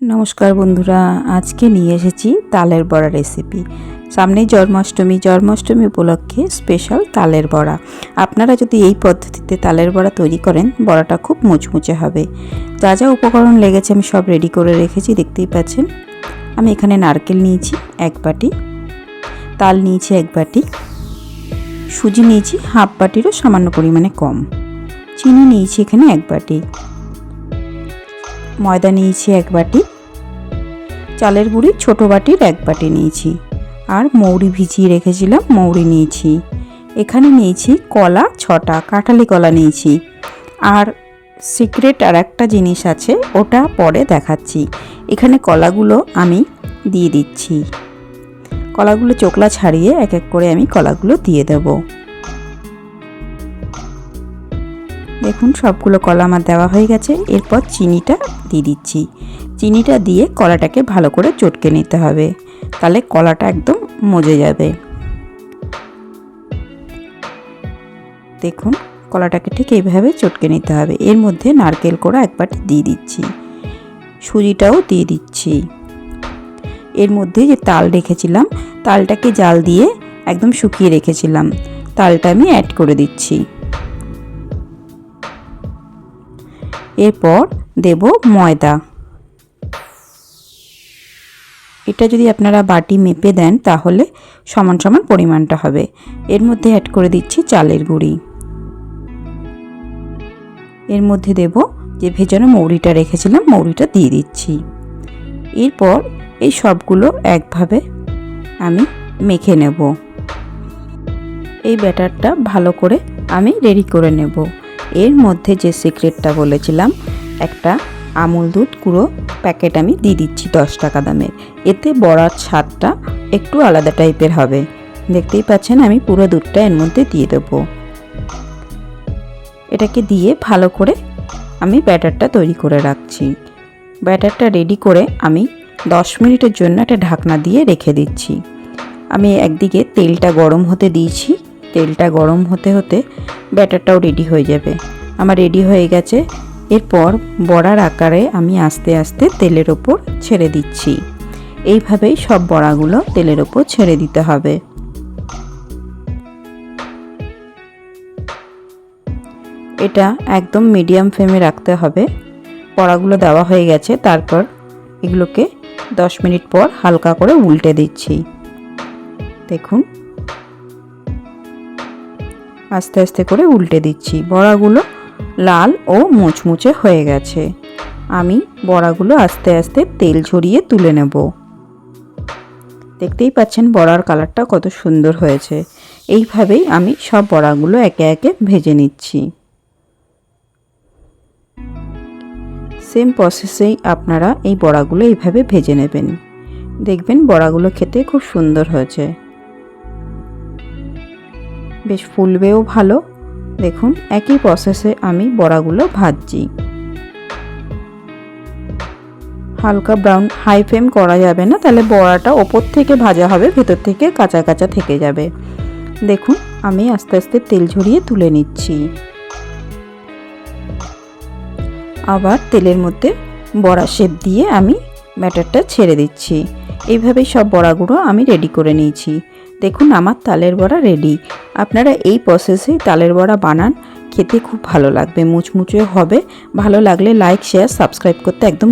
নমস্কার বন্ধুরা, আজকে নিয়ে এসেছি তালের বড়া রেসিপি। সামনেই জন্মাষ্টমী উপলক্ষে স্পেশাল তালের বড়া। আপনারা যদি এই পদ্ধতিতে তালের বড়া তৈরি করেন, বড়াটা খুব মুচমুচে হবে। যা যা উপকরণ লেগেছে আমি সব রেডি করে রেখেছি, দেখতেই পাচ্ছেন। আমি এখানে নারকেল নিয়েছি 1 বাটি, তাল নিয়েছি 1 বাটি, সুজি নিয়েছি হাফ বাটিরও সামান্য পরিমাণে কম, চিনি নিয়েছি এখানে 1 বাটি, ময়দা নিয়েছি 1 বাটি, চালের গুঁড়ি ছোট বাটির 1 বাটি নিয়েছি, আর মৌরি ভিজিয়ে রেখেছিলাম মৌরি নিয়েছি। এখানে নিয়েছি কলা 6টা, কাঁঠালি কলা নিয়েছি। আর সিক্রেট আর একটা জিনিস আছে, ওটা পরে দেখাচ্ছি। এখানে কলাগুলো আমি দিয়ে দিচ্ছি। কলাগুলো চোকলা ছাড়িয়ে এক এক করে আমি কলাগুলো দিয়ে দেব। দেখুন সবগুলো কলা আমার দেওয়া হয়ে গেছে। এরপর চিনিটা দিয়ে দিচ্ছি। চিনিটা দিয়ে কলাটাকে ভালো করে চটকে নিতে হবে, তাহলে কলাটা একদম মজে যাবে। দেখুন কলাটাকে ঠিক এইভাবে চটকে নিতে হবে। এর মধ্যে নারকেল কোড়া 1 বাটি দিয়ে দিচ্ছি, সুজিটাও দিয়ে দিচ্ছি। এর মধ্যে যে তাল রেখেছিলাম, তালটাকে জাল দিয়ে একদম শুকিয়ে রেখেছিলাম, তালটা আমি অ্যাড করে দিচ্ছি। এরপর দেব ময়দা। এটা যদি আপনারা বাটি মেপে দেন তাহলে সমান সমান পরিমাণটা হবে। এর মধ্যে অ্যাড করে দিচ্ছি চালের গুঁড়ি। এর মধ্যে দেব যে ভেজানো মৌরিটা রেখেছিলাম, মৌরিটা দিয়ে দিচ্ছি। এরপর এই সবগুলো একভাবে আমি মেখে নেব। এই ব্যাটারটা ভালো করে আমি রেডি করে নেব। এর মধ্যে যে সিক্রেটটা বলেছিলাম, একটা আমুল দুধ গুঁড়ো প্যাকেট আমি দিয়ে দিচ্ছি 10 টাকা দামের। এতে বড়ার স্বাদটা একটু আলাদা টাইপের হবে। দেখতেই পাচ্ছেন আমি পুরো দুধটা এর মধ্যে দিয়ে দেব। এটাকে দিয়ে ভালো করে আমি ব্যাটারটা তৈরি করে রাখছি। ব্যাটারটা রেডি করে আমি 10 মিনিটের জন্য একটা ঢাকনা দিয়ে রেখে দিচ্ছি। আমি একদিকে তেলটা গরম হতে দিয়েছি। তেলটা গরম হতে হতে ব্যাটারটাও রেডি হয়ে যাবে। আমার রেডি হয়ে গেছে। এরপর বড়ার আকারে আমি আস্তে আস্তে তেলের ওপর ছেড়ে দিচ্ছি। এইভাবেই সব বড়াগুলো তেলের ওপর ছেড়ে দিতে হবে। এটা একদম মিডিয়াম ফ্লেমে রাখতে হবে। বড়াগুলো দেওয়া হয়ে গেছে। তারপর এগুলোকে 10 মিনিট পর হালকা করে উল্টে দিচ্ছি। দেখুন আস্তে আস্তে করে উল্টে দিচ্ছি। বড়াগুলো লাল ও মুচমুচে হয়ে গেছে। আমি বড়াগুলো আস্তে আস্তে তেল ঝরিয়ে তুলে নেব। দেখতেই পাচ্ছেন বড়ার কালারটা কত সুন্দর হয়েছে। এইভাবেই আমি সব বড়াগুলো একে একে ভেজে নিচ্ছি। সেম প্রসেসেই আপনারা এই বড়াগুলো এইভাবে ভেজে নেবেন। দেখবেন বড়াগুলো খেতে খুব সুন্দর হয়েছে, বেশ ফুলবেও ভালো। দেখুন একই প্রসেসে আমি বড়াগুলো ভাজছি। হালকা ব্রাউন, হাই ফ্লেম করা যাবে না, তাহলে বড়াটা ওপর থেকে ভাজা হবে, ভেতর থেকে কাঁচা কাঁচা থেকে যাবে। দেখুন আমি আস্তে আস্তে তেল ঝরিয়ে তুলে নিচ্ছি। আবার তেলের মধ্যে বড়া শেপ দিয়ে আমি ব্যাটারটা ছেড়ে দিচ্ছি। এইভাবেই সব বড়াগুলো আমি রেডি করে নিয়েছি। দেখুন আমার তালের বড়া রেডি। আপনারা এই প্রসেসেই তালের বড়া বানান, খেতে খুব ভালো লাগবে, মুচমুচে হবে। ভালো লাগলে লাইক, শেয়ার, সাবস্ক্রাইব করতে একদম